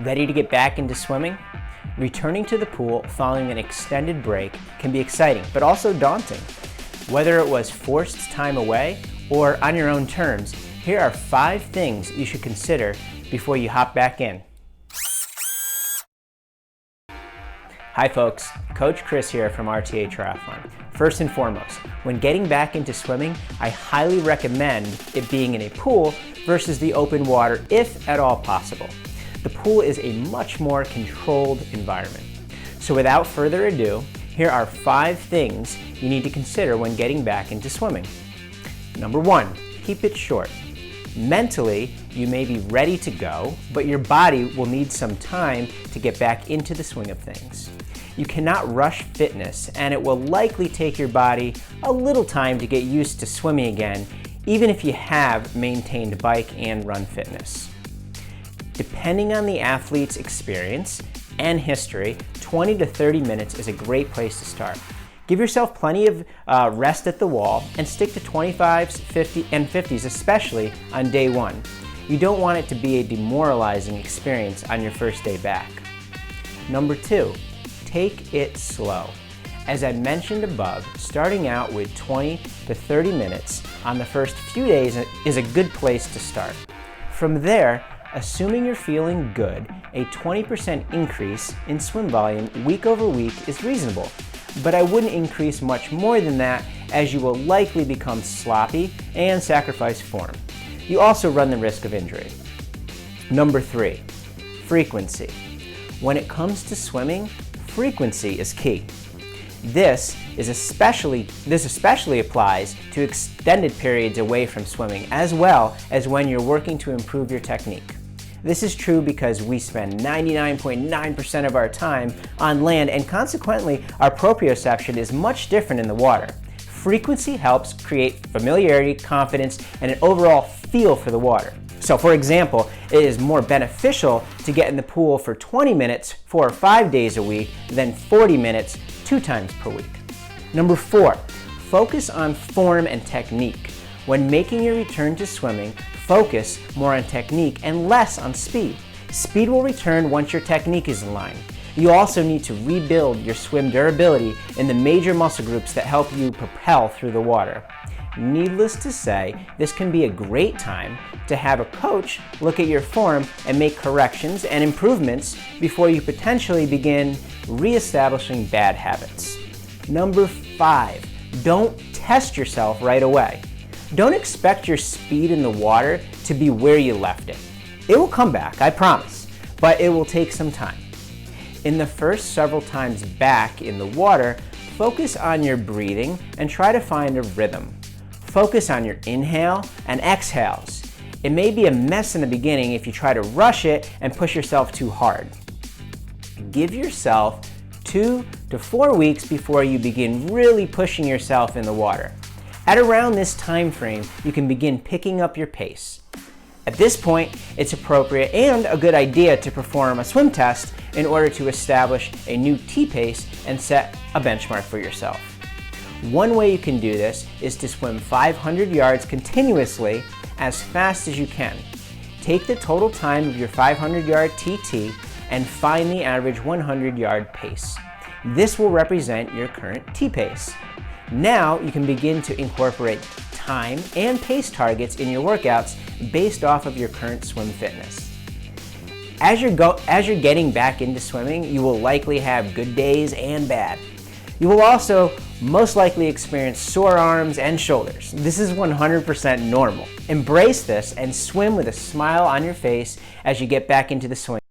Ready to get back into swimming? Returning to the pool following an extended break can be exciting, but also daunting. Whether it was forced time away or on your own terms, here are 5 things you should consider before you hop back in. Hi folks, Coach Chris here from RTA Triathlon. First and foremost, when getting back into swimming, I highly recommend it being in a pool versus the open water if at all possible. The pool is a much more controlled environment. So without further ado, here are 5 things you need to consider when getting back into swimming. Number 1, keep it short. Mentally, you may be ready to go, but your body will need some time to get back into the swing of things. You cannot rush fitness, and it will likely take your body a little time to get used to swimming again, even if you have maintained bike and run fitness. Depending on the athlete's experience and history, 20 to 30 minutes is a great place to start. Give yourself plenty of rest at the wall and stick to 25s, 50s, especially on day 1. You don't want it to be a demoralizing experience on your first day back. Number 2, take it slow. As I mentioned above, starting out with 20 to 30 minutes on the first few days is a good place to start. From there, assuming you're feeling good, a 20% increase in swim volume week over week is reasonable, but I wouldn't increase much more than that as you will likely become sloppy and sacrifice form. You also run the risk of injury. Number 3, frequency. When it comes to swimming, frequency is key. This especially applies to extended periods away from swimming, as well as when you're working to improve your technique. This is true because we spend 99.9% of our time on land, and consequently, our proprioception is much different in the water. Frequency helps create familiarity, confidence, and an overall feel for the water. So for example, it is more beneficial to get in the pool for 20 minutes 4 or 5 days a week than 40 minutes 2 times per week. Number 4, focus on form and technique. When making your return to swimming, focus more on technique and less on speed. Speed will return once your technique is in line. You also need to rebuild your swim durability in the major muscle groups that help you propel through the water. Needless to say, this can be a great time to have a coach look at your form and make corrections and improvements before you potentially begin reestablishing bad habits. Number 5, don't test yourself right away. Don't expect your speed in the water to be where you left it. It will come back, I promise, but it will take some time. In the first several times back in the water, focus on your breathing and try to find a rhythm. Focus on your inhale and exhales. It may be a mess in the beginning if you try to rush it and push yourself too hard. Give yourself 2 to 4 weeks before you begin really pushing yourself in the water. At around this time frame, you can begin picking up your pace. At this point, it's appropriate and a good idea to perform a swim test in order to establish a new T-pace and set a benchmark for yourself. One way you can do this is to swim 500 yards continuously as fast as you can. Take the total time of your 500-yard TT and find the average 100-yard pace. This will represent your current T-pace. Now you can begin to incorporate time and pace targets in your workouts based off of your current swim fitness. As you're getting back into swimming, you will likely have good days and bad. You will also most likely experience sore arms and shoulders. This is 100% normal. Embrace this and swim with a smile on your face as you get back into the swing.